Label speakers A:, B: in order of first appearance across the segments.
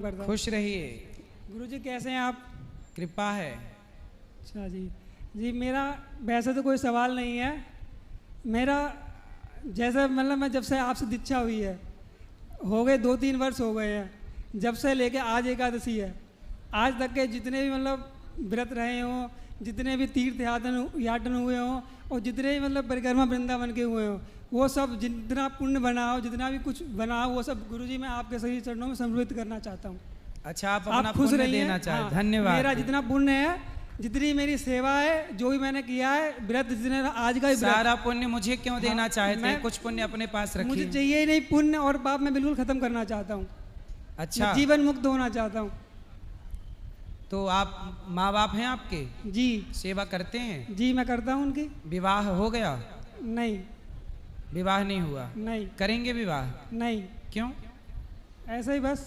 A: खुश रहिए।
B: गुरुजी कैसे हैं आप?
A: कृपा है।
B: अच्छा जी। जी मेरा वैसे तो कोई सवाल नहीं है। मेरा जैसे मतलब मैं जब से आपसे दीक्षा हुई है, हो गए 2-3 वर्ष हो गए हैं, जब से लेके आज एकादशी है, आज तक के जितने भी मतलब व्रत रहे हों, जितने भी तीर्थ याटन हुए हों और जितने भी मतलब परिक्रमा वृंदावन के हुए हों, वो सब जितना पुण्य बना हो, जितना भी कुछ बना हो, वो सब गुरुजी मैं आपके सही चरणों में समर्पित करना चाहता हूँ।
A: अच्छा, आप अपना
B: खुश
A: पुण्य
B: रहिए।
A: देना चाहे।
B: हाँ,
A: धन्यवाद।
B: मेरा जितना पुण्य है, जितनी मेरी सेवा है, जो भी मैंने किया है, व्रत जितने आज का ही व्रत,
A: सारा पुण्य मुझे क्यों देना चाहते हैं? कुछ पुण्य अपने पास
B: मुझे
A: रखिए।
B: चाहिए ही नहीं। पुण्य और पाप मैं बिल्कुल खत्म करना चाहता हूँ।
A: अच्छा,
B: मैं जीवन मुक्त होना चाहता हूँ।
A: तो आप माँ बाप हैं आपके?
B: जी
A: सेवा करते हैं?
B: जी मैं करता हूँ उनकी।
A: विवाह हो गया?
B: नहीं
A: विवाह नहीं हुआ?
B: नहीं
A: करेंगे विवाह?
B: नहीं,
A: क्यों?
B: ऐसे ही बस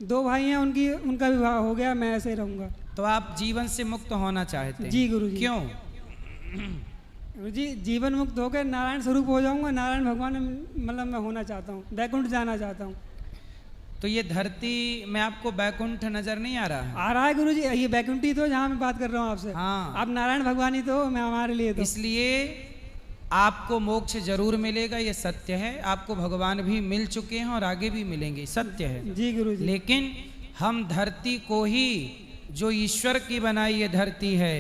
B: 2 भाई हैं, उनका विवाह हो गया, मैं ऐसे ही रहूँगा।
A: तो आप जीवन से मुक्त होना चाहते हैं?
B: जी गुरुजी।
A: क्यों?
B: गुरुजी जीवन मुक्त होकर नारायण स्वरूप हो जाऊँगा। नारायण भगवान मतलब मैं होना चाहता हूँ, वैकुंठ जाना चाहता हूँ।
A: तो ये धरती में आपको बैकुंठ नजर नहीं आ रहा है?
B: आ रहा है गुरुजी, ये वैकुंठी तो जहाँ मैं बात कर रहा हूँ आपसे।
A: हाँ।
B: आप नारायण भगवान ही तो, मैं हमारे लिए तो।
A: इसलिए आपको मोक्ष जरूर मिलेगा, ये सत्य है। आपको भगवान भी मिल चुके हैं और आगे भी मिलेंगे, सत्य है।
B: जी गुरुजी।
A: लेकिन हम धरती को ही, जो ईश्वर की बनाई ये धरती है,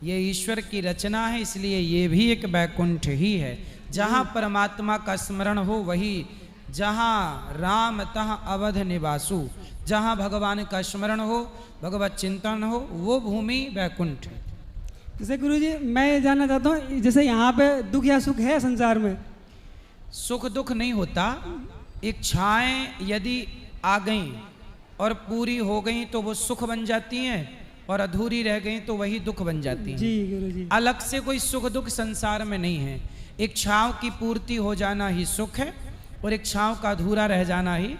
A: ये ईश्वर की रचना है, इसलिए ये भी एक बैकुंठ ही है। जहाँ परमात्मा का स्मरण हो वही, जहाँ राम तहाँ अवध निवासु, जहाँ भगवान का स्मरण हो, भगवत चिंतन हो, वो भूमि बैकुंठ है।
B: जैसे गुरुजी मैं ये जानना चाहता हूँ, जैसे यहाँ पे दुख या सुख है संसार में?
A: सुख दुख नहीं होता। इच्छाएं यदि आ गईं और पूरी हो गईं तो वो सुख बन जाती हैं, और अधूरी रह गईं तो वही दुख बन जाती हैं।
B: जी गुरुजी।
A: अलग से कोई सुख दुख संसार में नहीं है। इच्छाओं की पूर्ति हो जाना ही सुख है, और इच्छाओं का अधूरा रह जाना ही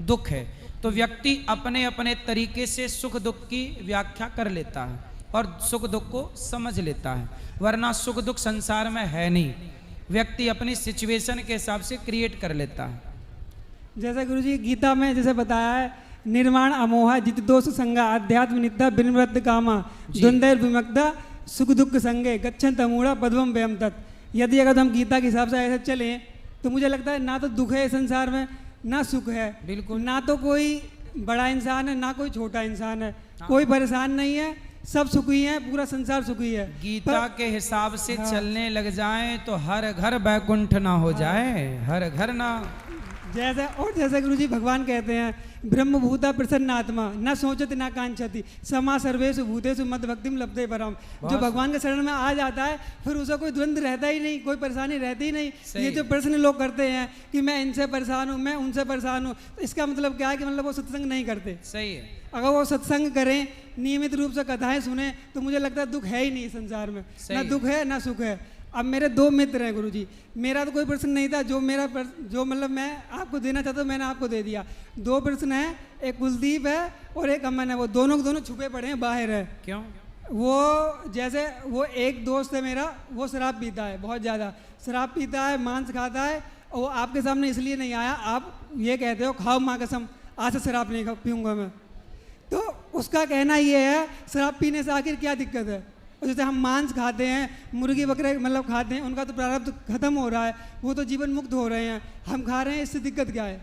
A: दुख है। तो व्यक्ति अपने अपने तरीके से सुख दुख की व्याख्या कर लेता है और सुख दुख को समझ लेता है, वरना सुख दुख संसार में है नहीं। व्यक्ति अपनी सिचुएशन के हिसाब से क्रिएट कर लेता है।
B: जैसे गुरुजी गीता में जैसे बताया है, निर्माण अमोह जित दोष संगा अध्यात्म नित्या बिनवृत्त कामा द्वंद्व विमुक्ता सुख दुख संगे गच्छन तमूढ़ा पद्मम व्यम तत्। यदि अगर हम गीता के हिसाब से ऐसे चलें तो मुझे लगता है ना तो दुख है संसार में, ना सुख है।
A: बिल्कुल।
B: ना तो कोई बड़ा इंसान है, ना कोई छोटा इंसान है। कोई परेशान नहीं है, सब सुखी हैं, पूरा संसार सुखी है।
A: गीता के हिसाब से चलने लग जाएं तो हर घर बैकुंठ ना हो जाए, हर घर ना।
B: जैसे गुरुजी भगवान कहते हैं, ब्रह्मभूता प्रसन्नात्मा न सोचति न कांक्षति समा सर्वेषु भूतेषु मद भक्तिम लब्धे परम। जो भगवान के शरण में आ जाता है फिर उसे कोई द्वंद्व रहता ही नहीं, कोई परेशानी रहती ही नहीं। ये जो प्रश्न लोग करते हैं कि मैं इनसे परेशान हूँ, मैं उनसे परेशान हूँ, तो इसका मतलब क्या है कि मतलब वो सत्संग नहीं करते।
A: सही है।
B: अगर वो सत्संग करें, नियमित रूप से कथाएं सुने, तो मुझे लगता है दुख है ही नहीं संसार में। ना दुख है ना सुख है। अब मेरे 2 मित्र हैं गुरुजी, मेरा तो कोई प्रश्न नहीं था। जो मतलब मैं आपको देना चाहता हूँ मैंने आपको दे दिया। 2 प्रश्न हैं, एक कुलदीप है और एक अमन है। वो दोनों के दोनों छुपे पड़े हैं, बाहर है।
A: क्यों?
B: वो एक दोस्त है मेरा, वो शराब पीता है, बहुत ज़्यादा शराब पीता है, मांस खाता है। और वो आपके सामने इसलिए नहीं आया, आप ये कहते हो खाओ माँ कसम आज से शराब नहीं पीऊँगा मैं। तो उसका कहना ये है, शराब पीने से आखिर क्या दिक्कत है? जैसे हम मांस खाते हैं, मुर्गी बकरे मतलब खाते हैं, उनका तो प्रारब्ध खत्म हो रहा है, वो तो जीवन मुक्त हो रहे हैं, हम खा रहे हैं, इससे दिक्कत क्या है?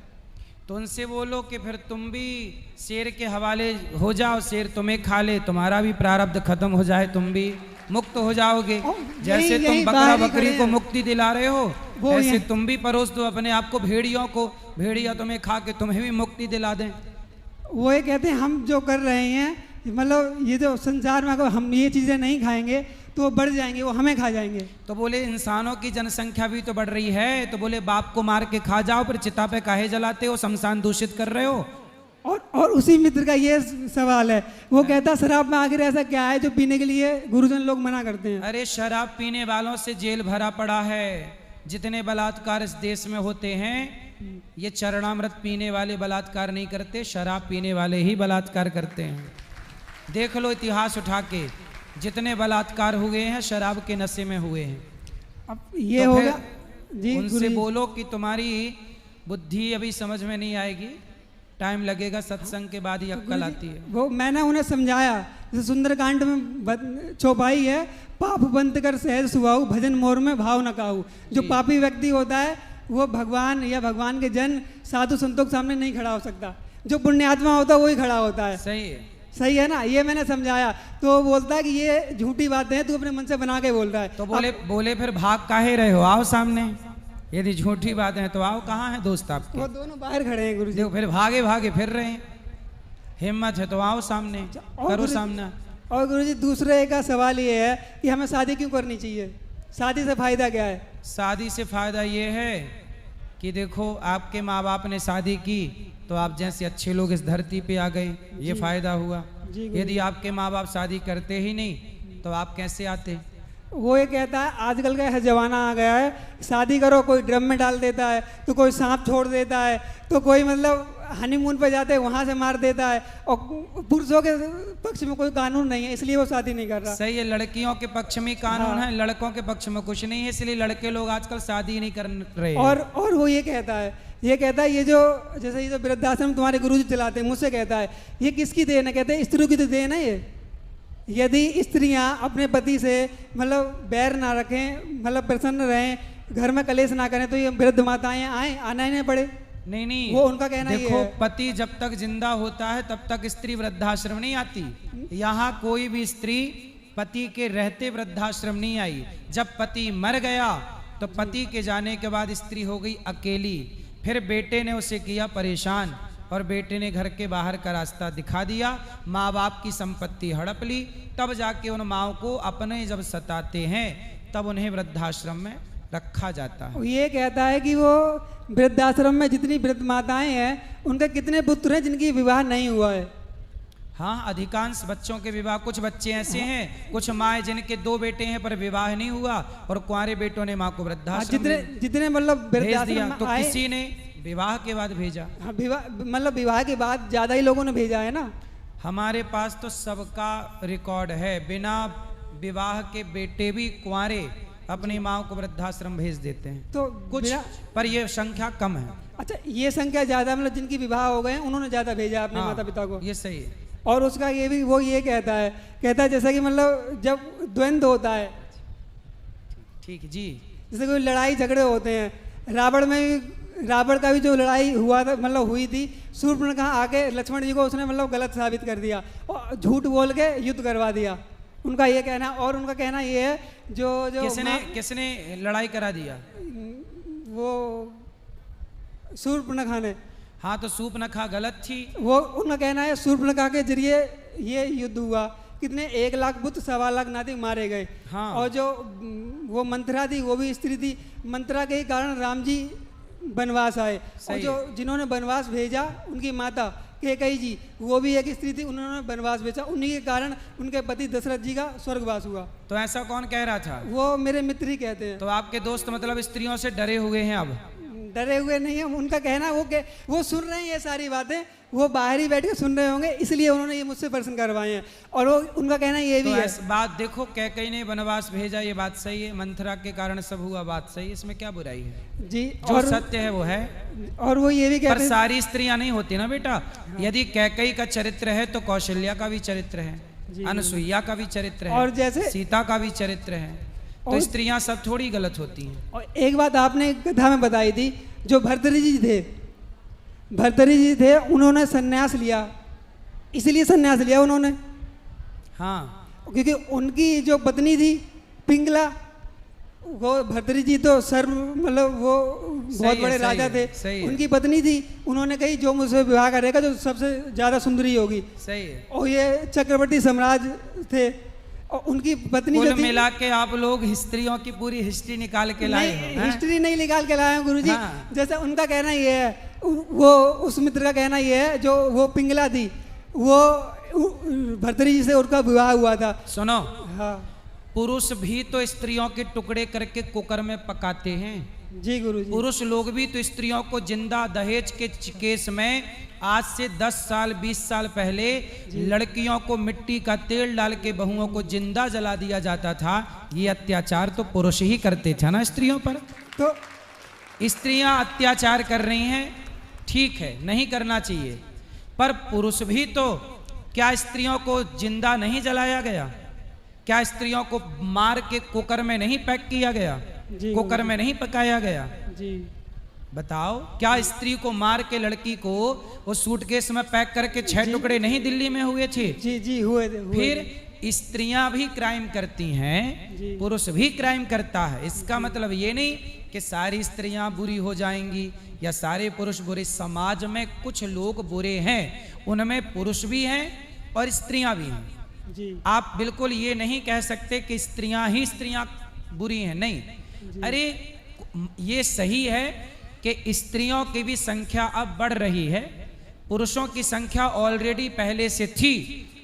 A: तो उनसे बोलो कि फिर तुम भी शेर के हवाले हो जाओ, शेर तुम्हें खा ले, तुम्हारा भी प्रारब्ध खत्म हो जाए, तुम भी मुक्त हो जाओगे। जैसे तुम बकरा बकरी को मुक्ति दिला रहे हो, ऐसे तुम भी परोस दो अपने आप को भेड़ियों को, भेड़िया तुम्हें खा के तुम्हें भी मुक्ति दिला दें।
B: वो ये कहते हैं हम जो कर रहे हैं, मतलब ये जो संसार में अगर हम ये चीज़ें नहीं खाएंगे तो वो बढ़ जाएंगे, वो हमें खा जाएंगे।
A: तो बोले इंसानों की जनसंख्या भी तो बढ़ रही है, तो बोले बाप को मार के खा जाओ, फिर चिता पे काहे जलाते हो, शमशान दूषित कर रहे हो।
B: और उसी मित्र का ये सवाल है, वो कहता शराब में आखिर ऐसा क्या है जो पीने के लिए गुरुजन लोग मना करते हैं?
A: अरे शराब पीने वालों से जेल भरा पड़ा है। जितने बलात्कार इस देश में होते हैं, ये चरणामृत पीने वाले बलात्कार नहीं करते, शराब पीने वाले ही बलात्कार करते हैं। देख लो इतिहास उठा के, जितने बलात्कार हुए हैं शराब के नशे में हुए हैं।
B: अब ये
A: तो
B: होगा जी,
A: उनसे बोलो कि तुम्हारी बुद्धि अभी समझ में नहीं आएगी, टाइम लगेगा, सत्संग के बाद ही अक्कल आती है।
B: वो मैंने उन्हें समझाया, जैसे सुंदरकांड में चौपाई है, पाप बंद कर सहज सुहाऊ, भजन मोर में भाव न काऊ। जो पापी व्यक्ति होता है वो भगवान या भगवान के जन साधु संतों के सामने नहीं खड़ा हो सकता, जो पुण्यात्मा होता है वही खड़ा होता है।
A: सही है,
B: सही है ना, ये मैंने समझाया। तो वो बोलता है कि ये झूठी बातें हैं, तू अपने मन से बना के बोल रहा है।
A: तो बोले फिर भाग काहे रहे हो, आओ सामने, यदि झूठी बात है तो आओ। कहाँ है दोस्त आपके?
B: वो दोनों बाहर खड़े हैं गुरुजी।
A: देखो फिर भागे भागे फिर रहे हैं, हिम्मत है तो आओ सामने, करो सामना।
B: और गुरुजी दूसरे का सवाल ये है कि हमें शादी क्यों करनी चाहिए, शादी से फायदा क्या है?
A: शादी से फायदा ये है कि देखो आपके माँ बाप ने शादी की तो आप जैसे अच्छे लोग इस धरती पे आ गए, ये फायदा हुआ। यदि आपके माँ बाप शादी करते ही नहीं तो आप कैसे आते?
B: वो ये कहता है आजकल का यह जमाना आ गया है, शादी करो कोई ड्रम में डाल देता है, तो कोई सांप छोड़ देता है, तो कोई मतलब हनीमून पे जाते हैं वहां से मार देता है, और पुरुषों के पक्ष में कोई कानून नहीं है, इसलिए वो शादी नहीं कर रहा।
A: सही है, लड़कियों के पक्ष में कानून है, लड़कों के पक्ष में कुछ नहीं है, इसलिए लड़के लोग आजकल शादी नहीं कर रहे हैं।
B: और वो ये कहता है ये जो जैसे ये जो वृद्धाश्रम तुम्हारे गुरुजी चलाते हैं, मुझसे कहता है ये किसकी देन है? कहते हैं स्त्रियों की तो देन है ये। यदि स्त्रियां अपने पति से मतलब बैर ना रखें, मतलब प्रसन्न रहें, घर में कलेश ना करें, तो ये वृद्ध माताएं आना ही नहीं पड़े।
A: नहीं,
B: वो उनका कहना
A: देखो,
B: ये है।
A: पति जब तक जिंदा होता है तब तक स्त्री वृद्धाश्रम नहीं आती। यहाँ कोई भी स्त्री पति के रहते वृद्धाश्रम नहीं आई। जब पति मर गया तो पति के जाने के बाद स्त्री हो गई अकेली। फिर बेटे ने उसे किया परेशान और बेटे ने घर के बाहर का रास्ता दिखा दिया, माँ बाप की संपत्ति हड़प ली, तब जाके उन माओ को अपने जब सताते हैं तब उन्हें वृद्धाश्रम में रखा जाता है।
B: ये कहता है कि वो वृद्धाश्रम में जितनी वृद्ध माताएं हैं उनके कितने पुत्र हैं जिनकी विवाह नहीं हुआ है?
A: हाँ, अधिकांश बच्चों के विवाह, कुछ बच्चे ऐसे हैं, कुछ माएँ जिनके 2 बेटे हैं पर विवाह नहीं हुआ और कुंवारे बेटों ने माँ को वृद्धाश्रम
B: जितने मतलब
A: भेज दिया, तो किसी ने विवाह के बाद भेजा।
B: हाँ, मतलब विवाह के बाद ज्यादा ही लोगों ने भेजा है ना।
A: हमारे पास तो सबका रिकॉर्ड है, बिना विवाह के बेटे भी कुंवारे अपनी माँ को वृद्धाश्रम भेज देते हैं।
B: तो
A: कुछ पर ये संख्या कम है।
B: अच्छा, ये संख्या ज्यादा मतलब जिनकी विवाह हो गए उन्होंने ज्यादा भेजा अपने माता पिता को।
A: ये सही है।
B: और उसका ये भी वो ये कहता है जैसा कि मतलब जब द्वंद्व होता है,
A: ठीक जी,
B: जैसे कोई लड़ाई झगड़े होते हैं, रावण का भी जो लड़ाई हुआ था मतलब हुई थी, शूर्पणखा आके लक्ष्मण जी को उसने मतलब गलत साबित कर दिया और झूठ बोल के युद्ध करवा दिया, उनका ये कहना। और उनका कहना ये है जो
A: किसने लड़ाई करा दिया?
B: वो शूर्पणखा ने।
A: हाँ, तो शूर्पणखा गलत थी। वो
B: उनका कहना है शूर्पणखा के जरिए ये युद्ध हुआ, कितने 1 लाख बुत 1.25 लाख नातिक मारे गए।
A: हाँ।
B: और जो वो मंत्रा थी वो भी स्त्री थी, मंत्रा के ही कारण राम जी वनवास आए। और जो जिन्होंने वनवास भेजा उनकी माता कैकेयी जी, वो भी एक स्त्री थी, उन्होंने वनवास भेजा, उन्हीं के कारण उनके पति दशरथ जी का स्वर्गवास हुआ।
A: तो ऐसा कौन कह रहा था?
B: वो मेरे मित्र ही कहते हैं।
A: तो आपके दोस्त मतलब स्त्रियों से डरे हुए हैं? अब
B: डरे हुए नहीं है, उनका कहना वो सुन रहे हैं ये सारी बातें, वो बाहर ही बैठ के सुन रहे होंगे, इसलिए उन्होंने ये मुझसे प्रश्न करवाए हैं। और वो उनका कहना ये भी है।
A: बात देखो, कैकेयी ने वनवास भेजा, ये बात सही है, मंथरा के कारण सब हुआ, बात सही है, इसमें क्या बुराई है
B: जी?
A: जो सत्य है वो है।
B: और वो ये भी कहते हैं,
A: पर सारी स्त्रियां नहीं होती ना बेटा। यदि कैकेयी का चरित्र है तो कौशल्या का भी चरित्र है, अनसुईया का भी चरित्र है, और जैसे सीता का भी चरित्र है। तो स्त्रियां सब थोड़ी गलत होती हैं।
B: और एक बात आपने कथा में बताई थी, जो भर्तृहरि जी थे उन्होंने सन्यास लिया, इसलिए सन्यास लिया उन्होंने।
A: हाँ,
B: क्योंकि उनकी जो पत्नी थी पिंगला, वो भर्तृहरि जी तो सर्व मतलब वो बहुत बड़े राजा थे, उनकी पत्नी थी, उन्होंने कही जो मुझसे विवाह करेगा जो सबसे ज्यादा सुंदरी होगी।
A: सही है।
B: और ये चक्रवर्ती सम्राट थे और उनकी पत्नी
A: कुल मिला के आप लोग स्त्रियों की पूरी हिस्ट्री निकाल के लाए हो।
B: हिस्ट्री नहीं निकाल के लाए हैं गुरुजी। हाँ। जैसे उनका कहना ये है, वो उस मित्र का कहना ये है जो वो पिंगला थी, वो भर्तृहरि जी से उनका विवाह हुआ था।
A: सुनो,
B: हाँ,
A: पुरुष भी तो स्त्रियों के टुकड़े करके कुकर में पकाते हैं।
B: जी गुरुजी।
A: पुरुष लोग भी तो स्त्रियों को जिंदा दहेज के केस में आज से 10 साल 20 साल पहले लड़कियों को मिट्टी का तेल डाल के बहुओं को जिंदा जला दिया जाता था। ये अत्याचार तो पुरुष ही करते थे ना स्त्रियों पर। तो स्त्रियां अत्याचार कर रही हैं, ठीक है, नहीं करना चाहिए, पर पुरुष भी तो, क्या स्त्रियों को जिंदा नहीं जलाया गया? क्या स्त्रियों को मार के कुकर में नहीं पैक किया गया?
B: जी
A: कुकर में नहीं पकाया गया?
B: जी
A: बताओ, क्या स्त्री को मार के लड़की को वो सूटकेस में पैक करके 6 टुकड़े नहीं दिल्ली में हुए थे?
B: जी जी हुए थे।
A: फिर स्त्रियां भी क्राइम करती हैं, पुरुष भी क्राइम करता है। इसका मतलब ये नहीं कि सारी स्त्रियां बुरी हो जाएंगी या सारे पुरुष बुरे। समाज में कुछ लोग बुरे हैं, उनमें पुरुष भी हैं और स्त्रियां भी हैं।
B: जी
A: आप बिल्कुल ये नहीं कह सकते कि स्त्रियां ही स्त्रियां बुरी हैं, नहीं। अरे ये सही है कि स्त्रियों की भी संख्या अब बढ़ रही है, पुरुषों की संख्या ऑलरेडी पहले से थी,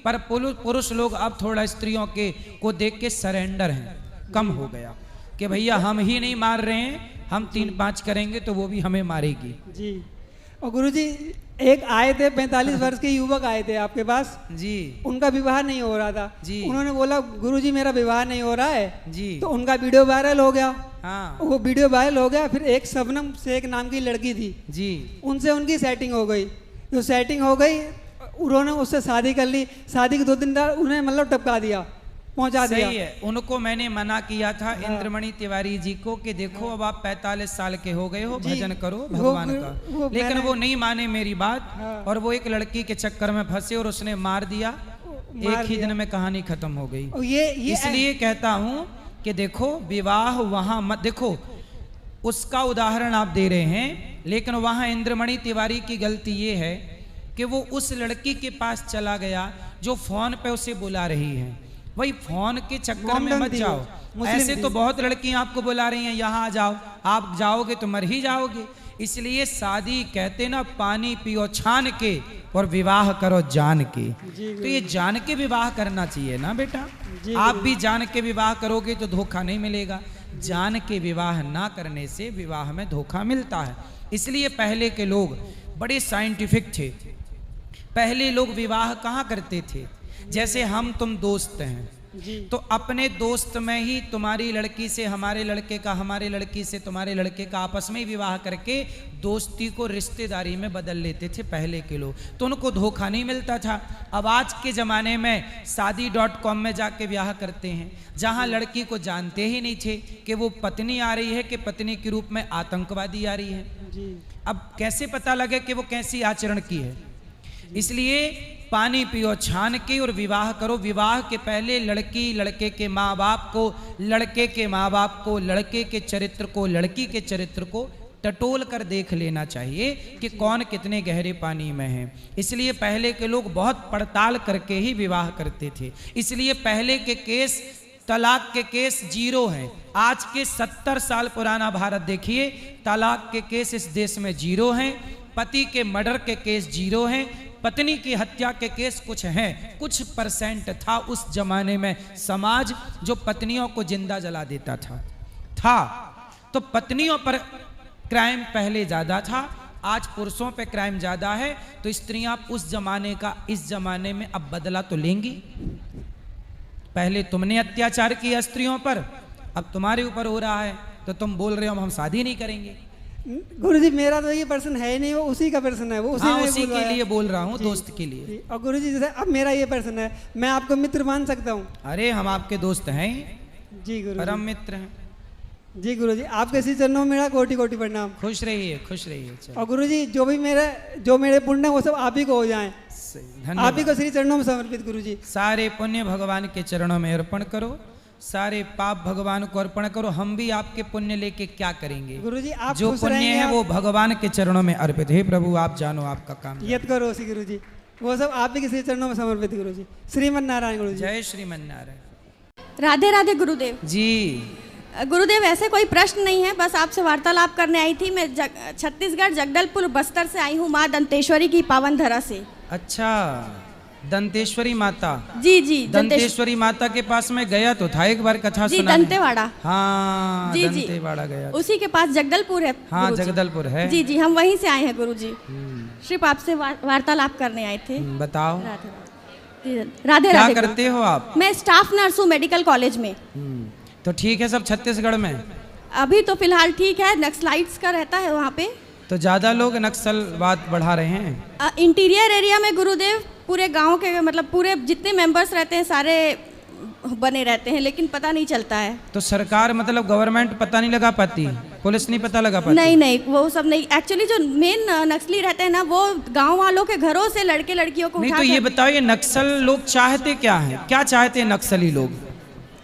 A: पर पुरुष लोग अब थोड़ा स्त्रियों के को देख के सरेंडर हैं, कम हो गया कि भैया हम ही नहीं मार रहे हैं, हम 3-5 करेंगे तो वो भी हमें मारेगी।
B: जी। और गुरुजी एक आए थे 45 वर्ष के युवक आए थे आपके पास
A: जी।
B: उनका विवाह नहीं हो रहा था
A: जी।
B: उन्होंने बोला गुरुजी मेरा विवाह नहीं हो रहा है
A: जी।
B: तो उनका वीडियो वायरल हो गया।
A: हाँ।
B: वो वीडियो वायरल हो गया, फिर एक शबनम शेख नाम की लड़की थी
A: जी।
B: उनसे उनकी सेटिंग हो गई। जो सेटिंग हो गई उन्होंने उससे शादी कर ली। शादी के 2 दिन बाद उन्हें मतलब टपका दिया, पहुंचा दिया।
A: सही है। उनको मैंने मना किया था इंद्रमणि तिवारी जी को कि देखो अब आप 45 साल के हो गए हो, भजन करो भगवान का, लेकिन वो नहीं माने मेरी बात। और वो एक लड़की के चक्कर में फंसे और उसने मार दिया। एक ही दिन में कहानी खत्म हो गई।
B: ये
A: इसलिए कहता हूं कि देखो विवाह वहां मत देखो, उसका उदाहरण आप दे रहे हैं, लेकिन वहां इंद्रमणि तिवारी की गलती ये है कि वो उस लड़की के पास चला गया जो फोन पे उसे बुला रही है। वही फोन के चक्कर में मत जाओ। ऐसे तो बहुत लड़कियां आपको बुला रही हैं यहाँ आ जाओ, आप जाओगे तो मर ही जाओगे। इसलिए शादी कहते ना पानी पियो छान के और विवाह करो जान के। तो ये जान के विवाह करना चाहिए ना बेटा। आप भी जान के विवाह करोगे तो धोखा नहीं मिलेगा। जान के विवाह ना करने से विवाह में धोखा मिलता है। इसलिए पहले के लोग बड़े साइंटिफिक थे। पहले लोग विवाह कहाँ करते थे? जैसे हम तुम दोस्त हैं तो अपने दोस्त में ही तुम्हारी लड़की से हमारे लड़के का, हमारे लड़की से तुम्हारे लड़के का आपस में ही विवाह करके दोस्ती को रिश्तेदारी में बदल लेते थे पहले के लोग। तो उनको धोखा नहीं मिलता था। अब आज के ज़माने में शादी.com में जाके ब्याह करते हैं, जहां लड़की को जानते ही नहीं थे कि वो पत्नी आ रही है कि पत्नी के रूप में आतंकवादी आ रही है। अब कैसे पता लगे कि वो कैसी आचरण की है? इसलिए पानी पियो छान के और विवाह करो। विवाह के पहले लड़की लड़के के माँ बाप को, लड़के के माँ बाप को, लड़के के चरित्र को, लड़की के चरित्र को टटोल कर देख लेना चाहिए कि कौन कितने गहरे पानी में है। इसलिए पहले के लोग बहुत पड़ताल करके ही विवाह करते थे। इसलिए पहले के केस, तलाक के केस 0 हैं। आज के 70 साल पुराना भारत देखिए, तलाक के केस इस देश में 0 हैं। पति के मर्डर के केस 0 हैं। पत्नी की हत्या के केस कुछ हैं, कुछ परसेंट था उस जमाने में समाज जो पत्नियों को जिंदा जला देता था। तो पत्नियों पर क्राइम पहले ज्यादा था, आज पुरुषों पे क्राइम ज्यादा है। तो स्त्रियां उस जमाने का इस जमाने में अब बदला तो लेंगी। पहले तुमने अत्याचार किया स्त्रियों पर, अब तुम्हारे ऊपर हो रहा है, तो तुम बोल रहे हो हम शादी नहीं करेंगे।
B: गुरुजी मेरा तो ये पर्सन है ही नहीं, वो उसी का पर्सन है। वो
A: उसी के लिए बोल रहा हूँ, दोस्त के लिए।
B: और गुरुजी जैसे अब मेरा ये पर्सन है, मैं आपको मित्र मान सकता हूँ?
A: अरे हम आपके दोस्त हैं
B: जी गुरुजी,
A: परम मित्र हैं
B: जी गुरुजी। आपके श्री चरणों में मेरा कोटि कोटि प्रणाम।
A: खुश रहिए, खुश रहिए।
B: और गुरुजी जो मेरे पुण्य वो सब आप ही को हो जाएं, आप ही को श्री चरणों में समर्पित। गुरुजी
A: सारे पुण्य भगवान के चरणों में अर्पण करो, सारे पाप भगवान को अर्पण करो। हम भी आपके पुण्य लेके क्या करेंगे?
B: गुरुजी आप
A: जो पुण्य है वो भगवान के चरणों में अर्पित है। प्रभु आप जानो आपका काम
B: यत करो सी गुरुजी, वो सब आप ही के श्री चरणों में समर्पित। गुरुजी श्रीमन नारायण। गुरुजी
A: जय श्रीमन नारायण।
C: राधे राधे गुरुदेव
A: जी।
C: गुरुदेव ऐसे कोई प्रश्न नहीं है, बस आपसे वार्तालाप करने आई थी। मैं छत्तीसगढ़ जगदलपुर बस्तर से आई हूँ, माँ दंतेश्वरी की पावन धरा से।
A: अच्छा, दंतेश्वरी माता।
C: जी जी,
A: दंतेश्वरी माता के पास में गया तो था एक बार, कथा
C: जी,
A: सुना।
C: दंतेवाड़ा।
A: हाँ
C: जी
A: दंतेवाड़ा गया,
C: उसी के पास जगदलपुर है।
A: हाँ जगदलपुर है।
C: जी जी, हम वहीं से आए हैं गुरुजी। सिर्फ आपसे वार्तालाप करने आए थे।
A: बताओ
C: राधे राधे।
A: क्या करते हो आप?
C: मैं स्टाफ नर्स हूँ मेडिकल कॉलेज में।
A: तो ठीक है सब छत्तीसगढ़ में?
C: अभी तो फिलहाल ठीक है, नक्सलाइट्स का रहता है वहाँ पे।
A: तो ज़्यादा लोग नक्सलवाद बढ़ा रहे हैं।
C: इंटीरियर एरिया में गुरुदेव पूरे गांव के मतलब पूरे जितने मेंबर्स रहते हैं सारे बने रहते हैं, लेकिन पता नहीं चलता है।
A: तो सरकार मतलब गवर्नमेंट पता नहीं लगा पाती, पुलिस नहीं पता लगा पाती?
C: नहीं नहीं, वो सब नहीं। एक्चुअली जो मेन नक्सली रहते हैं ना, वो गांव वालों के घरों से लड़के लड़कियों को
A: नहीं। तो
C: उठाकर-
A: ये बताओ, ये नक्सल लोग चाहते क्या हैं, क्या चाहते हैं नक्सली लोग?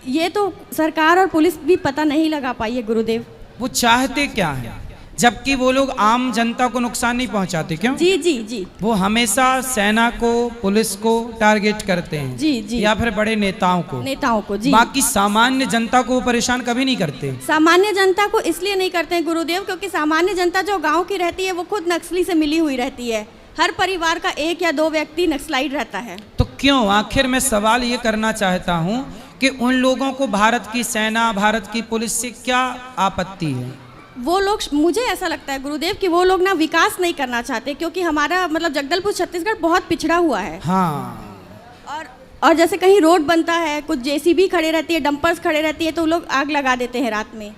C: ये तो सरकार और पुलिस भी पता नहीं लगा पाई है गुरुदेव।
A: वो चाहते क्या हैं, जबकि वो लोग आम जनता को नुकसान नहीं पहुंचाते? क्यों?
C: जी जी जी
A: वो हमेशा सेना को, पुलिस को टारगेट करते हैं।
C: जी जी
A: या फिर बड़े नेताओं को।
C: नेताओं को। जी,
A: बाकी सामान्य जनता को वो परेशान कभी नहीं करते।
C: सामान्य जनता को इसलिए नहीं करते हैं गुरुदेव, क्योंकि सामान्य जनता जो गांव की रहती है वो खुद नक्सली से मिली हुई रहती है। हर परिवार का 1 या 2 व्यक्ति नक्सलाइट रहता है।
A: तो क्यों? आखिर मैं सवाल ये करना चाहता हूँ कि उन लोगों को भारत की सेना, भारत की पुलिस से क्या आपत्ति है?
C: वो लोग, मुझे ऐसा लगता है गुरुदेव कि वो लोग ना विकास नहीं करना चाहते, क्योंकि हमारा मतलब जगदलपुर छत्तीसगढ़ बहुत पिछड़ा हुआ है।
A: हाँ।
C: और जैसे कहीं रोड बनता है, कुछ जेसीबी खड़े रहती है, डंपर्स खड़े रहती है, तो वो लोग आग लगा देते हैं रात में।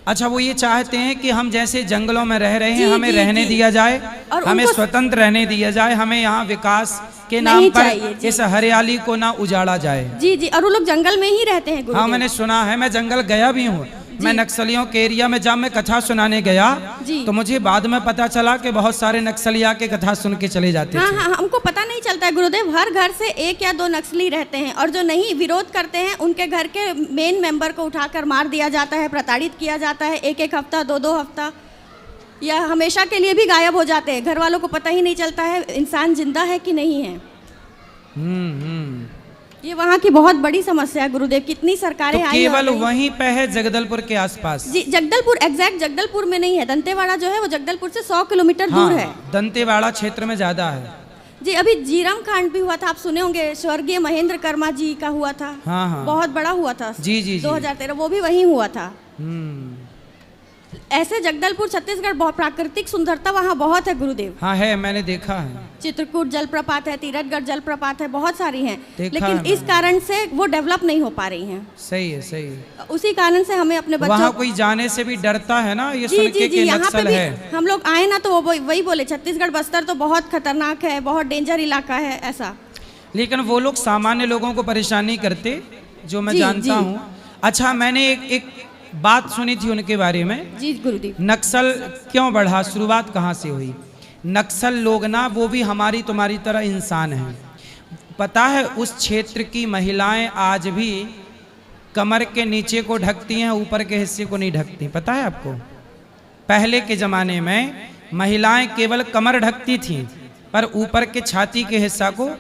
A: अच्छा, वो ये चाहते हैं कि हम जैसे जंगलों में रह रहे हैं,
C: जी,
A: हमें
C: जी,
A: रहने
C: जी।
A: दिया जाए,
C: और
A: हमें
C: उनको-
A: स्वतंत्र रहने दिया जाए, हमें यहाँ विकास के
C: नहीं
A: नाम
C: चाहिए,
A: पर
C: जी।
A: इस हरियाली को ना उजाड़ा जाए।
C: जी जी, और वो लोग जंगल में ही रहते हैं गुरुदेव।
A: हाँ, मैंने सुना है, मैं जंगल गया भी हूँ। मैं नक्सलियों के एरिया में जब मैं कथा सुनाने गया
C: जी।
A: तो मुझे बाद में पता चला कि बहुत सारे नक्सली आके कथा सुन के चले जाते
C: हाँ
A: थे।
C: हाँ, हमको पता नहीं चलता है गुरुदेव। हर घर से 1 या 2 नक्सली रहते हैं, और जो नहीं विरोध करते हैं उनके घर के मेन मेंबर को उठाकर मार दिया जाता है, प्रताड़ित किया जाता है। 1-1 हफ्ता, 2-2 हफ्ता, या हमेशा के लिए भी गायब हो जाते हैं। घर वालों को पता ही नहीं चलता है इंसान जिंदा है कि नहीं है। ये वहाँ की बहुत बड़ी समस्या है गुरुदेव। कितनी सरकारें
A: तो
C: आई
A: केवल
C: और गई।
A: वहीं पे है जगदलपुर के आसपास?
C: जी, जगदलपुर, एग्जैक्ट जगदलपुर में नहीं है। दंतेवाड़ा जो है वो जगदलपुर से 100 किलोमीटर दूर है।
A: दंतेवाड़ा क्षेत्र में ज्यादा है।
C: जी, अभी जीरम कांड भी हुआ था, आप सुने होंगे, स्वर्गीय महेंद्र कर्मा जी का हुआ था।
A: हाँ हाँ।
C: बहुत बड़ा हुआ था।
A: जी, जी, जी।
C: 2013, वो भी वहीं हुआ था।
A: हम्म।
C: ऐसे जगदलपुर छत्तीसगढ़ बहुत प्राकृतिक सुंदरता वहाँ बहुत है गुरुदेव।
A: हाँ है, मैंने देखा है।
C: चित्रकूट जलप्रपात है, तीरथगढ़ जलप्रपात है, बहुत सारी हैं।
A: देखा
C: लेकिन
A: है
C: इस कारण से वो डेवलप नहीं हो पा रही हैं।
A: सही है, सही है।
C: उसी कारण से हमें अपने
A: वहाँ
C: बच्चों
A: कोई जाने से भी डरता है ना, ये
C: जी
A: सुन
C: जी
A: के
C: जी,
A: कि
C: यहाँ पे
A: नक्सल
C: भी
A: है।
C: हम लोग आए ना तो वो वही बोले, छत्तीसगढ़ बस्तर तो बहुत खतरनाक है, बहुत डेंजर इलाका है, ऐसा।
A: लेकिन वो लोग सामान्य लोगों को परेशान नहीं करते, जो मैं
C: जी,
A: जानता
C: जी।
A: हूँ। अच्छा, मैंने एक बात सुनी थी उनके बारे में।
C: जी गुरुदेव।
A: नक्सल क्यों बढ़ा, शुरुआत कहाँ से हुई? नक्सल लोग ना, वो भी हमारी तुम्हारी तरह इंसान हैं। पता है, उस क्षेत्र की महिलाएं आज भी कमर के नीचे को ढकती हैं, ऊपर के हिस्से को नहीं ढकती। पता है आपको? पहले के ज़माने में महिलाएं केवल कमर ढकती थीं, पर ऊपर के छाती के हिस्सा को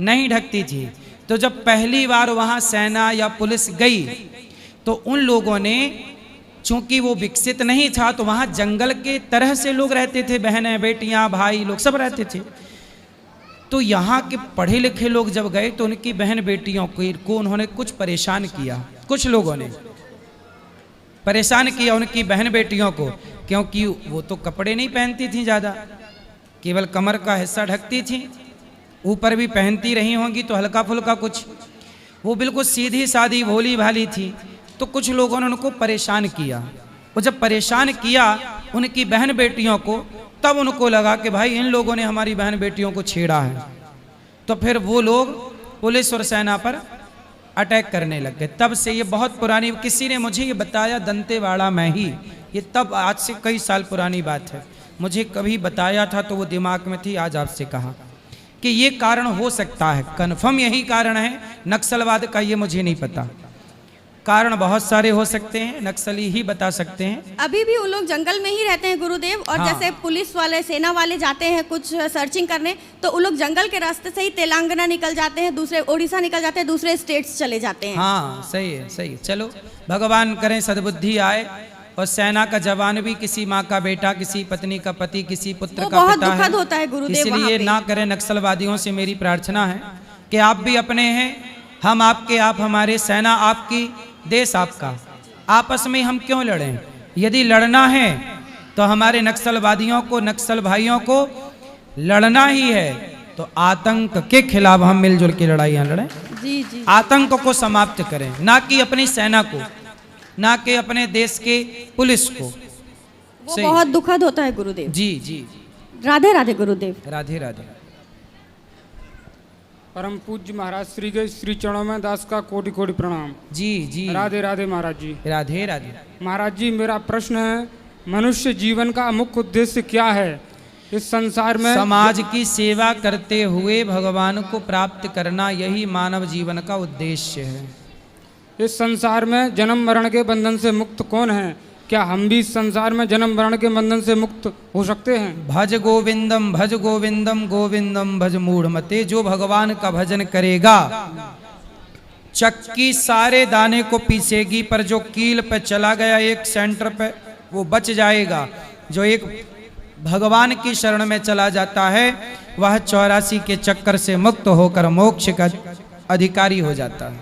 A: नहीं ढकती थी। तो जब पहली बार वहाँ सेना या पुलिस गई तो उन लोगों ने, चूंकि वो विकसित नहीं था, तो वहाँ जंगल के तरह से लोग रहते थे, बहनें, बेटियां, भाई, लोग सब रहते थे। तो यहाँ के पढ़े लिखे लोग जब गए तो उनकी बहन बेटियों को उन्होंने कुछ परेशान किया। कुछ लोगों ने परेशान किया उनकी बहन बेटियों को, क्योंकि वो तो कपड़े नहीं पहनती थी ज़्यादा, केवल कमर का हिस्सा ढकती थी। ऊपर भी पहनती रही होंगी तो हल्का फुल्का कुछ, वो बिल्कुल सीधी सादी भोली भाली थी। तो कुछ लोगों ने उनको परेशान किया। वो जब परेशान किया उनकी बहन बेटियों को, तब उनको लगा कि भाई इन लोगों ने हमारी बहन बेटियों को छेड़ा है। तो फिर वो लोग पुलिस और सेना पर अटैक करने लग गए। तब से ये बहुत पुरानी, किसी ने मुझे ये बताया दंतेवाड़ा में ही, ये तब आज से कई साल पुरानी बात है। मुझे कभी बताया था तो वो दिमाग में थी, आज आपसे कहा कि ये कारण हो सकता है। कन्फर्म यही कारण है नक्सलवाद का, ये मुझे नहीं पता। कारण बहुत सारे हो सकते हैं, नक्सली ही बता सकते हैं।
C: अभी भी वो लोग जंगल में ही रहते हैं गुरुदेव। और
A: हाँ।
C: जैसे पुलिस वाले, सेना वाले जाते हैं कुछ सर्चिंग करने, तो वो लोग जंगल के रास्ते से ही तेलंगाना निकल जाते हैं, दूसरे उड़ीसा निकल जाते हैं, दूसरे स्टेट्स चले जाते हैं।
A: हाँ, सही है, सही है। चलो, भगवान करें सद्बुद्धि आए और सेना का जवान भी किसी माँ का बेटा, किसी पत्नी का पति, किसी पुत्र
C: वो
A: का
C: बहुत
A: पिता
C: दुखद होता है गुरुदेव वहाँ
A: इसलिए
C: पे।
A: ना करें। नक्सलवादियों से मेरी प्रार्थना है कि आप भी अपने हैं, हम आपके, आप हमारे, सेना आपकी, देश आपका। आपस में हम क्यों लड़ें? यदि लड़ना है तो हमारे नक्सलवादियों को, नक्सल भाइयों को लड़ना ही है तो आतंक के खिलाफ हम मिलजुल के लड़ाइयाँ लड़ें।
C: जी जी
A: आतंक को समाप्त करें, ना कि अपनी सेना को, ना कि अपने देश के पुलिस को।
C: वो
A: सही।
C: बहुत दुखद होता है गुरुदेव।
A: जी जी जी,
C: राधे राधे गुरुदेव।
A: राधे राधे।
D: परम पूज्य महाराज श्री के श्री चरणों में दास का कोटि कोटि प्रणाम।
A: जी जी,
D: राधे राधे महाराज जी।
A: राधे राधे।
D: महाराज जी, मेरा प्रश्न है, मनुष्य जीवन का मुख्य उद्देश्य क्या है इस संसार में?
A: समाज की सेवा करते हुए भगवान को प्राप्त करना, यही मानव जीवन का उद्देश्य है।
D: इस संसार में जन्म मरण के बंधन से मुक्त कौन है? क्या हम भी इस संसार में जन्म मरण के बंधन से मुक्त हो सकते हैं?
A: भज गोविंदम गोविंदम भज मूढ़मते। जो भगवान का भजन करेगा, चक्की सारे दाने को पीसेगी, पर जो कील पे चला गया एक सेंटर पे, वो बच जाएगा। जो एक भगवान की शरण में चला जाता है, वह 84 के चक्कर से मुक्त होकर मोक्ष का अधिकारी हो जाता है।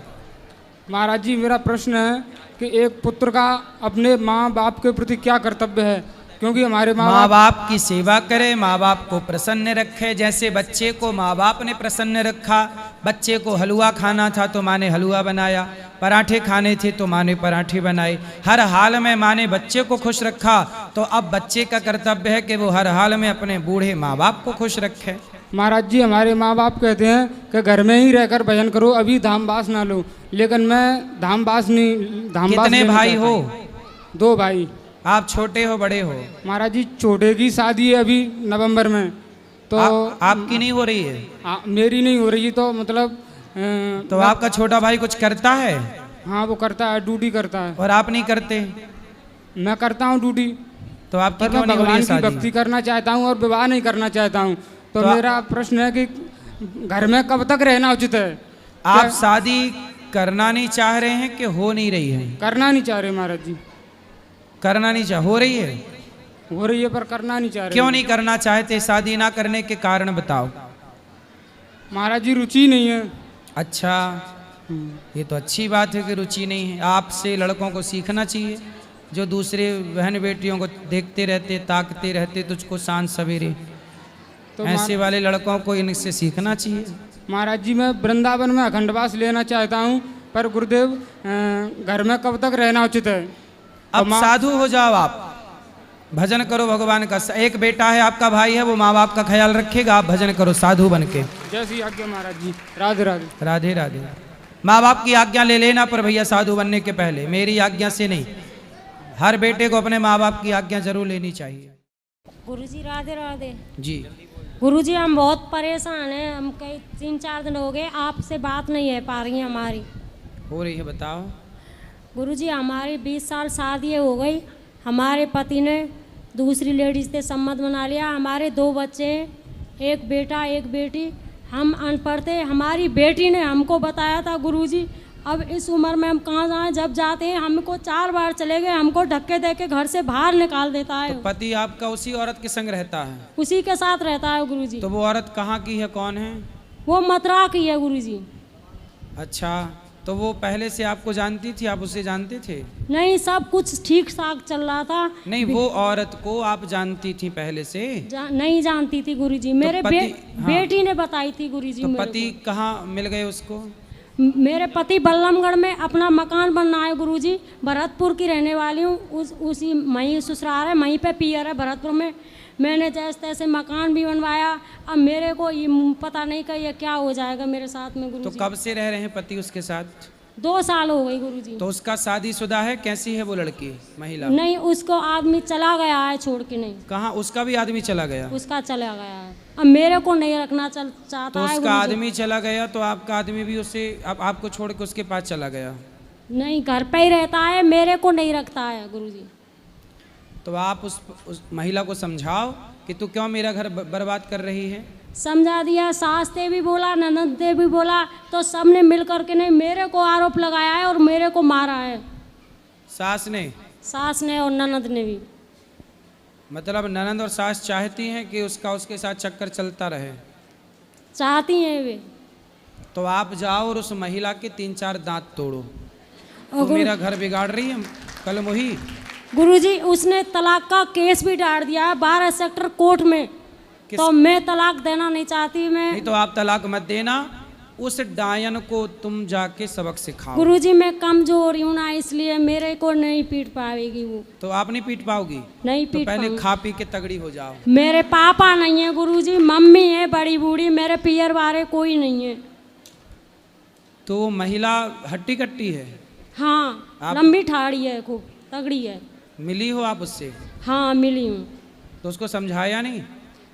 D: महाराज जी, मेरा प्रश्न है कि एक पुत्र का अपने माँ बाप के प्रति क्या कर्तव्य है? क्योंकि हमारे
A: माँ बाप की सेवा करे, माँ बाप को प्रसन्न रखे। जैसे बच्चे को माँ बाप ने प्रसन्न रखा, बच्चे को हलवा खाना था तो माँ ने हलवा बनाया, पराठे खाने थे तो माँ ने पराठे बनाए। हर हाल में माँ ने बच्चे को खुश रखा, तो अब बच्चे का कर्तव्य है कि वो हर हाल में अपने बूढ़े माँ बाप को खुश रखे।
D: महाराज जी, हमारे माँ बाप कहते हैं कि घर में ही रहकर भजन करो, अभी धामवास ना लो, लेकिन मैं धामवास
A: कितने भाई हो?
D: 2 भाई।
A: आप छोटे हो बड़े हो?
D: महाराज जी, छोटे की शादी है अभी नवंबर में, तो
A: आपकी नहीं हो रही है?
D: मेरी नहीं हो रही, तो मतलब
A: तो आपका छोटा भाई कुछ करता है?
D: हाँ, वो करता है, ड्यूटी करता है।
A: और आप नहीं करते?
D: मैं करता हूँ ड्यूटी,
A: तो आपकी
D: पर
A: क्यों
D: मैं
A: नहीं हो रही है
D: भगवान की
A: शादी?
D: भक्ति करना चाहता हूँ और विवाह नहीं करना चाहता हूँ। तो मेरा प्रश्न है कि घर में कब तक रहना उचित है?
A: आप शादी करना नहीं चाह रहे हैं कि हो नहीं रही है?
D: करना नहीं चाह रहे महाराज जी।
A: करना नहीं चाह, हो रही है?
D: हो रही है पर करना नहीं चाह रहे।
A: क्यों नहीं करना चाहते? शादी ना करने के कारण बताओ।
D: महाराज जी, रुचि नहीं है।
A: अच्छा, ये तो अच्छी बात है कि रुचि नहीं है। आपसे लड़कों को सीखना चाहिए, जो दूसरे बहन बेटियों को देखते रहते, ताकते रहते तुझको सांझ सवेरे,
D: तो
A: ऐसे वाले लड़कों को इनसे सीखना चाहिए।
D: महाराज जी, मैं वृंदावन में अखंडवास लेना चाहता हूँ, पर गुरुदेव घर में कब तक रहना उचित है?
A: अब साधु हो जाओ, आप भजन करो भगवान का। एक बेटा है आपका, भाई है, वो माँ बाप का ख्याल रखेगा, आप भजन करो साधु बन के।
D: जैसी आज्ञा महाराज जी। राधे राधे।
A: राधे राधे। माँ बाप की आज्ञा ले लेना, पर भैया साधु बनने के पहले मेरी आज्ञा से नहीं। हर बेटे को अपने माँ बाप की आज्ञा जरूर लेनी चाहिए।
E: गुरुजी राधे राधे।
A: जी
E: गुरुजी, हम बहुत परेशान हैं, हम कई 3-4 दिन हो गए, आपसे बात नहीं है पा रही है हमारी।
A: हो रही है, बताओ।
E: गुरुजी, हमारी 20 साल शादी हो गई, हमारे पति ने दूसरी लेडीज से सम्मत बना लिया। हमारे 2 बच्चे हैं, एक बेटा एक बेटी। हम अनपढ़ थे, हमारी बेटी ने हमको बताया था गुरुजी, अब इस उम्र में हम कहाँ जाएं? जब जाते हैं हमको 4 बार चले गए, हमको धक्के दे के घर से बाहर निकाल देता है।
A: तो पति आपका उसी औरत के संग रहता है?
E: उसी के साथ रहता है गुरुजी।
A: तो वो औरत कहाँ की है, कौन है?
E: वो मथुरा की है गुरुजी।
A: अच्छा, तो वो पहले से आपको जानती थी, आप उसे जानते थे?
E: नहीं, सब कुछ ठीक ठाक चल रहा था।
A: नहीं, वो औरत को आप जानती थी पहले से?
E: नहीं जानती थी गुरुजी, मेरे
A: हाँ।
E: बेटी ने बताई थी गुरुजी।
A: तो पति कहाँ मिल गए उसको?
E: मेरे पति बल्लमगढ़ में अपना मकान बनना है गुरुजी, भरतपुर की रहने वाली हूँ। उसी वहीं ससुराल है, वहीं पे पियर है भरतपुर में। मैंने जैसे तैसे मकान भी बनवाया, अब मेरे को ये पता नहीं कि ये क्या हो जाएगा मेरे साथ में गुरुजी।
A: तो कब से रह रहे हैं पति उसके साथ?
E: 2 साल हो गई गुरुजी।
A: तो उसका शादीशुदा है? कैसी है वो लड़की, महिला?
E: नहीं, उसको आदमी चला गया है छोड़ के। नहीं,
A: कहाँ? उसका भी आदमी चला गया?
E: उसका चला गया है, अब मेरे को नहीं रखना चाहता
A: तो
E: है।
A: उसका आदमी चला गया, तो आपका आदमी भी उसे आपको छोड़ के उसके पास चला गया?
E: नहीं, घर पे ही रहता है, मेरे को नहीं रखता है गुरुजी।
A: तो आप उस महिला को समझाओ कि तू क्यों मेरा घर बर्बाद कर रही है।
E: समझा दिया, सास ने भी बोला, ननद ने भी बोला, तो सबने मिल करके नहीं मेरे को आरोप लगाया है और मेरे को मारा है।
A: सास ने?
E: सास ने और ननद ने भी।
A: मतलब ननद और सास चाहती हैं कि उसके साथ चक्कर चलता रहे?
E: चाहती हैं वे।
A: तो आप जाओ और उस महिला के 3-4 दांत तोड़ो। तो मेरा घर बिगाड़ रही है कल मुही।
E: गुरुजी, उसने तलाक का केस भी डाल दिया है 12 सेक्टर कोर्ट में। तो मैं तलाक देना नहीं चाहती। मैं
A: नहीं, तो आप तलाक मत देना, उस डायन को तुम जाके सबक सिखाओ।
E: गुरुजी मैं कमजोर हूँ ना, इसलिए मेरे को नहीं पीट पाएगी वो।
A: तो आप नहीं पीट पाओगी?
E: नहीं
A: तो
E: पीट
A: पहले
E: पाऊंगी।
A: खा पी के तगड़ी हो जाओ।
E: मेरे पापा नहीं है गुरुजी, मम्मी है बड़ी बूढ़ी, मेरे पियर बारे कोई नहीं है।
A: तो वो महिला हट्टी कट्टी है?
E: हाँ
A: आप-
E: लंबी ठाड़ी है, खूब तगड़ी है।
A: मिली हो आप उससे?
E: हाँ मिली हूँ।
A: तो उसको समझाया नहीं?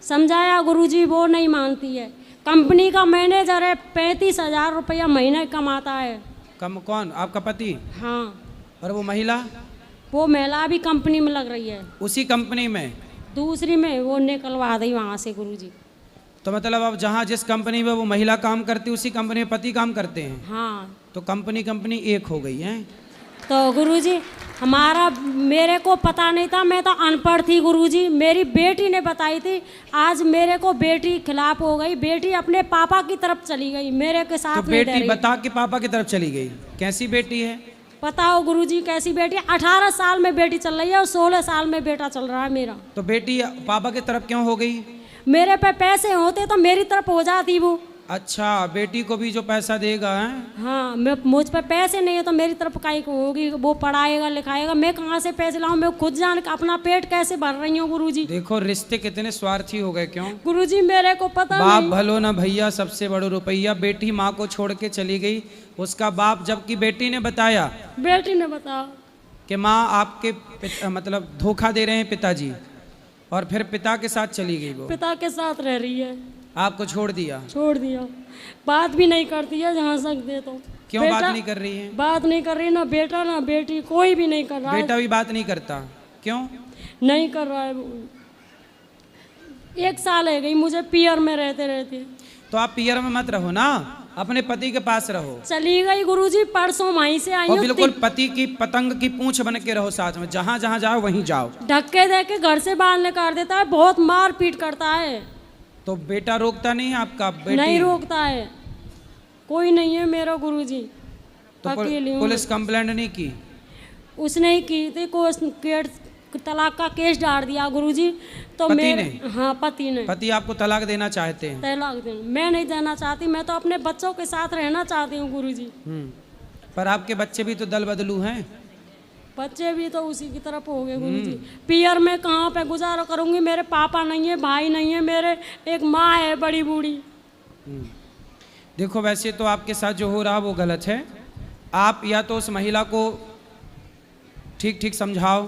E: समझाया गुरुजी, वो नहीं मानती है। कंपनी का मैनेजर है, 35,000 रुपया महीने कमाता है।
A: कौन? आपका पति?
E: हाँ
A: और वो महिला?
E: वो महिला भी कंपनी में लग रही है,
A: उसी कंपनी में?
E: दूसरी में। वो निकलवा दी वहाँ से गुरुजी।
A: तो मतलब अब जहाँ जिस कंपनी में वो महिला काम करती है उसी कंपनी में पति काम करते हैं?
E: हाँ
A: तो कंपनी एक हो गई है।
E: तो गुरुजी हमारा, मेरे को पता नहीं था, मैं तो अनपढ़ थी गुरुजी। मेरी बेटी ने बताई थी। आज मेरे को बेटी खिलाफ हो गई, बेटी अपने पापा की तरफ चली गई, मेरे के साथ
A: तो
E: नहीं रह
A: बेटी
E: रही।
A: बता के पापा की तरफ चली गई? कैसी बेटी है?
E: बताओ गुरुजी कैसी बेटी? 18 साल में बेटी चल रही है और 16 साल में बेटा चल रहा है मेरा।
A: तो बेटी पापा की तरफ क्यों हो गई?
E: मेरे पे पैसे होते तो मेरी तरफ हो जाती वो।
A: अच्छा, बेटी को भी जो पैसा देगा है?
E: हाँ, मैं मुझ पे पैसे नहीं है तो मेरी तरफ काई को होगी? वो पढ़ाएगा लिखाएगा, मैं कहाँ से पैसे लाऊं? मैं खुद जान के अपना पेट कैसे भर रही हूँ गुरुजी।
A: देखो रिश्ते कितने स्वार्थी हो गए। क्यों?
E: गुरुजी मेरे को पता
A: बाप
E: नहीं।
A: भलो ना भैया, सबसे बड़ो रुपया। बेटी माँ को छोड़ के चली गई, उसका बाप, जबकि बेटी ने बताया
E: बेटी ने बताया
A: कि माँ आपके मतलब धोखा दे रहे हैं पिताजी, और फिर पिता के साथ चली गई। वो
E: पिता के साथ रह रही है,
A: आपको छोड़ दिया?
E: छोड़ दिया। बात भी नहीं करती है जहाँ सकते तो।
A: क्यों बात नहीं कर रही है?
E: बात नहीं कर रही, ना बेटा ना बेटी, कोई भी नहीं कर रहा है।
A: बेटा भी बात नहीं करता? क्यों
E: नहीं कर रहा है वो। 1 साल है गई मुझे पियर में रहते रहते।
A: तो आप पियर में मत रहो ना, अपने पति के पास रहो।
E: चली गई गुरुजी, परसों वहीं से आई
A: और
E: हूँ।
A: बिल्कुल पति की पतंग की पूंछ बन के रहो साथ में, जहां जहां जाओ वहीं जाओ।
E: धक्के दे के घर से बाहर निकाल देता है, बहुत मार पीट करता है।
A: तो बेटा रोकता नहीं है आपका? बेटी
E: नहीं रोकता है, कोई नहीं है मेरा गुरुजी।
A: तो
E: अकेली हूँ।
A: पुलिस कंप्लेंट नहीं की?
E: उसने ही की थी, तलाक का केस डाल दिया गुरुजी। तो
A: पति
E: मेरे
A: ने?
E: हाँ पति ने।
A: पति आपको तलाक देना चाहते हैं?
E: तलाक देना मैं नहीं देना चाहती, मैं तो अपने बच्चों के साथ रहना चाहती हूँ गुरुजी।
A: पर आपके बच्चे भी तो दल बदलू हैं।
E: बच्चे भी तो उसी की तरफ हो गए गुरुजी। पियर में कहाँ पे गुजारा करूँगी? मेरे पापा नहीं है, भाई नहीं है, मेरे एक माँ है बड़ी बूढ़ी।
A: देखो वैसे तो आपके साथ जो हो रहा वो गलत है। आप या तो उस महिला को ठीक ठीक समझाओ,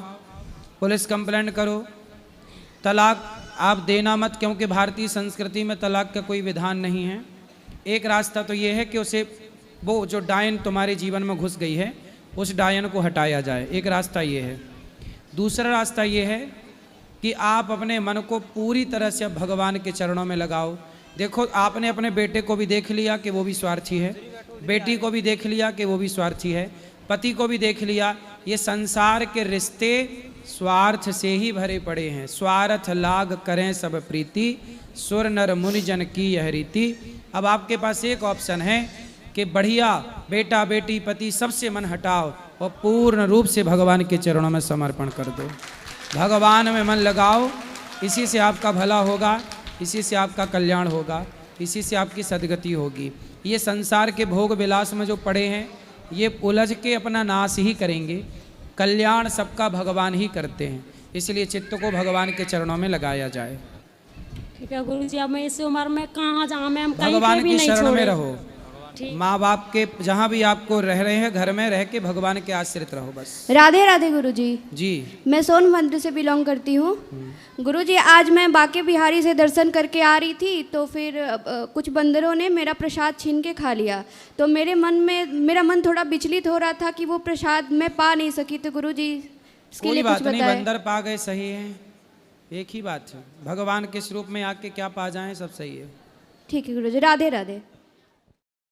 A: पुलिस कंप्लेंट करो, तलाक आप देना मत, क्योंकि भारतीय संस्कृति में तलाक का कोई विधान नहीं है। एक रास्ता तो ये है कि उसे, वो जो डायन तुम्हारे जीवन में घुस गई है, उस डायन को हटाया जाए। एक रास्ता ये है। दूसरा रास्ता ये है कि आप अपने मन को पूरी तरह से भगवान के चरणों में लगाओ। देखो आपने अपने बेटे को भी देख लिया कि वो भी स्वार्थी है, बेटी को भी देख लिया कि वो भी स्वार्थी है, पति को भी देख लिया। ये संसार के रिश्ते स्वार्थ से ही भरे पड़े हैं। स्वार्थ लाग करें सब प्रीति, सुर नर मुनि जन की यह रीति। अब आपके पास एक ऑप्शन है कि बढ़िया बेटा बेटी पति सबसे मन हटाओ और पूर्ण रूप से भगवान के चरणों में समर्पण कर दो। भगवान में मन लगाओ, इसी से आपका भला होगा, इसी से आपका कल्याण होगा, इसी से आपकी सदगति होगी। ये संसार के भोग विलास में जो पड़े हैं ये उलझ के अपना नाश ही करेंगे। कल्याण सबका भगवान ही करते हैं, इसलिए चित्त को भगवान के चरणों में लगाया जाए।
E: ठीक है गुरुजी, अब मैं इस उम्र में कहाँ जाऊँ? मैं कहीं
A: भगवान
E: के भी
A: की
E: नहीं
A: शरण में
E: छोड़े।
A: रहो।
E: ठीक।
A: माँ बाप के जहाँ भी आपको रह रहे हैं घर में रह के भगवान के आश्रित रहो बस।
C: राधे राधे गुरुजी।
A: जी
C: मैं सोनभद्र से बिलोंग करती हूँ। गुरुजी आज मैं बांके बिहारी से दर्शन करके आ रही थी, तो फिर कुछ बंदरों ने मेरा प्रसाद छीन के खा लिया। तो मेरा मन थोड़ा विचलित हो रहा था कि वो प्रसाद मैं पा नहीं सकी। तो गुरुजी इसके
A: कोई
C: लिए
A: बात
C: कुछ
A: नहीं,
C: बताएं।
A: बंदर पा गए सही है, एक ही बात है। भगवान के स्वरूप में आके क्या पा जाएं सब सही है।
C: ठीक है गुरुजी, राधे राधे।